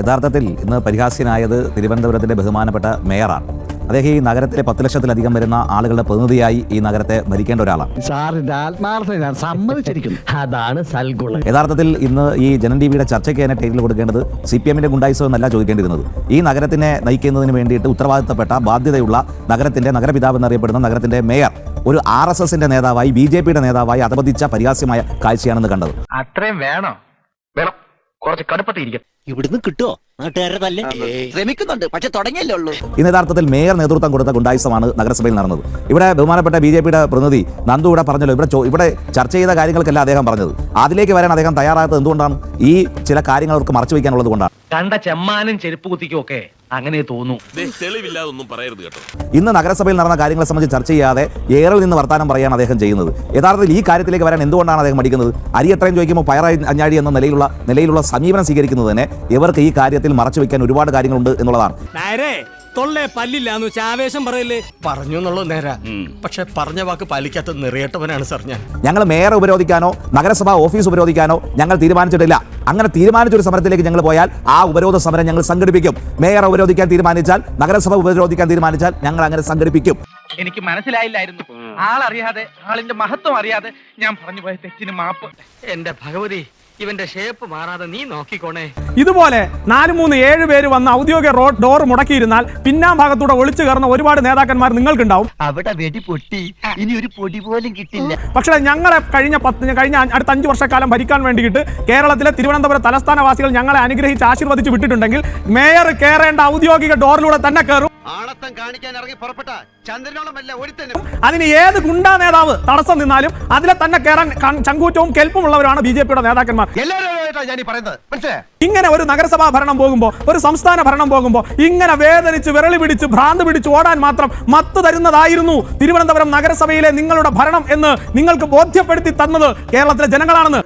യഥാർത്ഥത്തിൽ ഇന്ന് പരിഹാസ്യനായത് തിരുവനന്തപുരത്തിന്റെ ബഹുമാനപ്പെട്ട മേയറാണ്. അദ്ദേഹം ഈ നഗരത്തിലെ 10 ലക്ഷത്തിലധികം വരുന്ന ആളുകളുടെ പ്രതിനിധിയായി ഈ നഗരത്തെ ഭരിക്കേണ്ട ഒരാളാണ്. അതാണ് സൽഗുണം. യഥാർത്ഥത്തിൽ ഇന്ന് ഈ ജനൻ ടിവിയുടെ ചർച്ചയ്ക്ക് തന്നെ ടൈറ്റിൽ കൊടുക്കേണ്ടത് CPM-ന്റെ ഗുണ്ടായിസം എന്നല്ല ചോദിക്കേണ്ടിരുന്നത്. ഈ നഗരത്തിനെ നയിക്കുന്നതിന് വേണ്ടിയിട്ട് ഉത്തരവാദിത്തപ്പെട്ട ബാധ്യതയുള്ള നഗരത്തിന്റെ നഗരപിതാവ് എന്നറിയപ്പെടുന്ന നഗരത്തിന്റെ മേയർ ഒരു RSSന്റെ നേതാവായി BJP-യുടെ നേതാവായി അധപതിച്ച പരിഹാസ്യമായ കാഴ്ചയാണെന്ന് കണ്ടത്. അത്രയും വേണം വേണം കുറച്ച് കടുപ്പത്തിരിക്കും. ഇവിടുന്ന് കിട്ടുമോ? നാട്ടുകാരുടെ തന്നെ ശ്രമിക്കുന്നുണ്ട്, പക്ഷെ തുടങ്ങിയല്ലേ ഉള്ളൂ. ഇന്ന് യഥാർത്ഥത്തിൽ മേയർ നേതൃത്വം കൊടുത്ത ഗുണ്ടായിസമാണ് നഗരസഭയിൽ നടന്നത്. ഇവിടെ ബഹുമാനപ്പെട്ട BJP-യുടെ പ്രതിനിധി നന്ദു ഇവിടെ പറഞ്ഞല്ലോ, ഇവിടെ ചർച്ച ചെയ്ത കാര്യങ്ങൾക്കല്ല അദ്ദേഹം പറഞ്ഞത്. അതിലേക്ക് വരാൻ അദ്ദേഹം തയ്യാറാകാത്തത് എന്തുകൊണ്ടാണ്? ഈ ചില കാര്യങ്ങൾ അവർക്ക് മറച്ചു വയ്ക്കാനുള്ളത് കൊണ്ടാണ്. കണ്ട ചെമ്മാനും ചെരുപ്പ് കുത്തിക്കും ഒക്കെ അങ്ങനെ തോന്നുന്നു. തെളിവില്ലാതൊന്നും പറയരുത് കേട്ടോ. ഇന്ന് നഗരസഭയിൽ നടന്ന കാര്യങ്ങളെ സംബന്ധിച്ച് ചർച്ച ചെയ്യാതെ ഏറിൽ നിന്ന് വർത്താനം പറയാൻ അദ്ദേഹം ചെയ്യുന്നത്. യഥാർത്ഥത്തിൽ ഈ കാര്യത്തിലേക്ക് വരാൻ എന്തുകൊണ്ടാണ് അദ്ദേഹം മടിക്കുന്നത്? അരിയത്രയും ചോദിക്കുമ്പോൾ പയറായി അഞ്ഞാടി എന്ന നിലയിലുള്ള സമീപനം സ്വീകരിക്കുന്നത് തന്നെ ഇവർക്ക് ഈ കാര്യത്തിൽ മറച്ചു വയ്ക്കാൻ ഒരുപാട് കാര്യങ്ങളുണ്ട് എന്നുള്ളതാണ്. തൊള്ളേ പല്ലില്ലാന്ന് ആവേശം പറയല്ലേ? പറഞ്ഞു എന്നുള്ളത് നേരാ, പക്ഷെ പറഞ്ഞ വാക്ക് പാലിക്കാത്ത നിറയേട്ടവനാണ് സാർ ഞാൻ. ഞങ്ങൾ മേയർ ഉപരോധിക്കാനോ നഗരസഭാ ഓഫീസ് ഉപരോധിക്കാനോ ഞങ്ങൾ തീരുമാനിച്ചിട്ടില്ല. അങ്ങനെ തീരുമാനിച്ചൊരു സമരത്തിലേക്ക് ഞങ്ങൾ പോയാൽ ആ ഉപരോധ സമരം ഞങ്ങൾ സംഘടിപ്പിക്കും. മേയർ ഉപരോധിക്കാൻ തീരുമാനിച്ചാൽ, നഗരസഭ ഉപരോധിക്കാൻ തീരുമാനിച്ചാൽ ഞങ്ങൾ അങ്ങനെ സംഘടിപ്പിക്കും. എനിക്ക് മനസ്സിലായില്ലായിരുന്നു. ആളറിയാതെ, ആളിന്റെ മഹത്വം അറിയാതെ ഞാൻ പറഞ്ഞു പോയ തെറ്റിന് മാപ്പ്. എന്റെ ഭഗവതി, ഇവന്റെ ഷേപ്പ് മാറാതെ നീ നോക്കിക്കോണേ. ഇതുപോലെ 4-3-7 പേര് വന്ന് ഔദ്യോഗിക റോഡ് ഡോർ മുടക്കിയിരുന്നാൽ പിന്നാം ഭാഗത്തൂടെ ഒളിച്ചു കയറുന്ന ഒരുപാട് നേതാക്കന്മാർ നിങ്ങൾക്കുണ്ടാവും. അവിടെ വെടി പൊട്ടി, ഇനി ഒരു പൊടി പോലും കിട്ടില്ല. പക്ഷേ ഞങ്ങളെ കഴിഞ്ഞ അടുത്ത 5 വർഷക്കാലം ഭരിക്കാൻ വേണ്ടിയിട്ട് കേരളത്തിലെ തിരുവനന്തപുരം തലസ്ഥാനവാസികൾ ഞങ്ങളെ അനുഗ്രഹിച്ച് ആശീർവദിച്ച് വിട്ടിട്ടുണ്ടെങ്കിൽ മേയർ കയറേണ്ട ഔദ്യോഗിക ഡോറിലൂടെ തന്നെ കയറും. കാണിക്കാൻ ഇറങ്ങി പുറപ്പെട്ട ചന്ദ്രനോളമല്ല ഒരുത്തനും. അതിന് ഏത് ഗുണ്ടാ നേതാവ് തടസ്സം നിന്നാലും അതിലെ തന്നെ കയറാൻ ചങ്കൂറ്റവും കെൽപ്പുമുള്ളവരാണ് BJP-യുടെ നേതാക്കന്മാർ. ഇങ്ങനെ ഒരു നഗരസഭാ ഭരണം പോകുമ്പോൾ, ഒരു സംസ്ഥാന ഭരണം പോകുമ്പോൾ ഇങ്ങനെ വേദനിച്ച് വിരളി പിടിച്ച് ഭ്രാന്ത് പിടിച്ച് ഓടാൻ മാത്രം മത്ത് തരുന്നതായിരുന്നു തിരുവനന്തപുരം നഗരസഭയിലെ നിങ്ങളുടെ ഭരണം എന്ന് നിങ്ങൾക്ക് ബോധ്യപ്പെടുത്തി തന്നത് കേരളത്തിലെ ജനങ്ങളാണെന്ന്.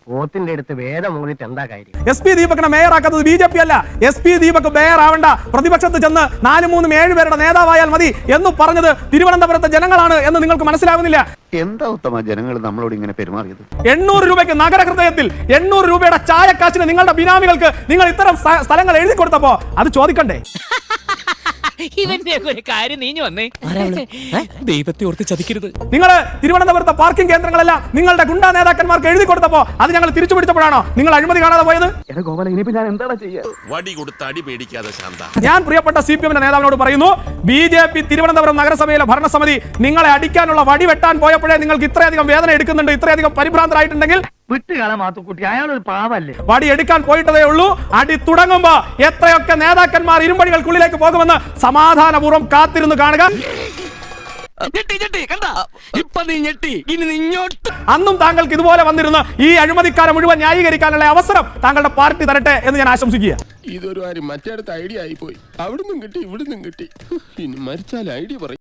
പോത്തിന്റെ അടുത്ത് വേദം മൂന്നിട്ട് എന്താ കാര്യം? SP ദീപകിനെ മേയറാക്കുന്നത് BJP അല്ല. SP ദീപക് മേയർ ആവേണ്ട, പ്രതിപക്ഷത്ത് ചെന്ന് 4-3-7 പേരുടെ നേതാവായാൽ മതി എന്ന് പറഞ്ഞത് തിരുവനന്തപുരത്തെ ജനങ്ങളാണ് എന്ന് നിങ്ങൾക്ക് മനസ്സിലാവുന്നില്ല. എന്താ ഉത്തമ ജനങ്ങൾ നമ്മളോട് ഇങ്ങനെ പെരുമാറിയത്? 800 രൂപയ്ക്ക് നഗരഹൃദയത്തിൽ 800 രൂപയുടെ ചായക്കാശിന് നിങ്ങളുടെ ബിനാമികൾക്ക് നിങ്ങൾ ഇത്തരം സ്ഥലങ്ങൾ എഴുതി കൊടുത്തപ്പോ അത് ചോദിക്കണ്ടേ? ഇവന്റെ ഒരു കാര്യം നീഞ്ഞു വന്നേ. ദൈവത്തെ ഓർത്ത് ചതിക്കരുത്. നിങ്ങൾ തിരുവനന്തപുരത്തെ പാർക്കിംഗ് കേന്ദ്രങ്ങളെല്ലാം നിങ്ങളുടെ ഗുണ്ടാ നേതാക്കന്മാർക്ക് എഴുതി കൊടുത്തപ്പോ അത് ഞങ്ങൾ തിരിച്ചു പിടിച്ചപ്പോഴാണോ നിങ്ങൾ അഴിമതി കാണാതെ പോയത്? വടി കൊടുത്ത് അടി പേടിക്കാതെ ശാന്ത. ഞാൻ പ്രിയപ്പെട്ട CPM-ന്റെ നേതാവിനോട് പറയുന്നു, BJP തിരുവനന്തപുരം നഗരസഭയിലെ ഭരണസമിതി നിങ്ങളെ അടിക്കാനുള്ള വടി വെട്ടാൻ പോയപ്പോഴേ നിങ്ങൾക്ക് ഇത്രയധികം വേദന എടുക്കുന്നുണ്ട്, ഇത്രയധികം പരിഭ്രാന്തരായിട്ടുണ്ടെങ്കിൽ വിട്ടുകാല മാത്തുക്കുട്ടി, അയാളൊരു പാവല്ലേ. വടി എടുക്കാൻ പോയിട്ടതേ ഉള്ളൂ. അടി തുടങ്ങുമ്പോ എത്രയൊക്കെ നേതാക്കന്മാർ ഇരുമ്പടികൾക്കുള്ളിലേക്ക് പോകുമെന്ന് സമാധാനപൂർവ്വം കാത്തിരുന്ന് കാണുക. അന്നും താങ്കൾക്ക് ഇതുപോലെ വന്നിരുന്ന് ഈ അഴിമതിക്കാരെ മുഴുവൻ ന്യായീകരിക്കാനുള്ള അവസരം താങ്കളുടെ പാർട്ടി തരട്ടെ എന്ന് ഞാൻ ആശംസിക്കുക. ഇതൊരു കാര്യം മറ്റേടത്ത് ഐഡിയ ആയി പോയി. അവിടുന്നും കിട്ടി, ഇവിടുന്നും കിട്ടി. ഇനി മരിച്ചാൽ ഐഡിയ പറയും.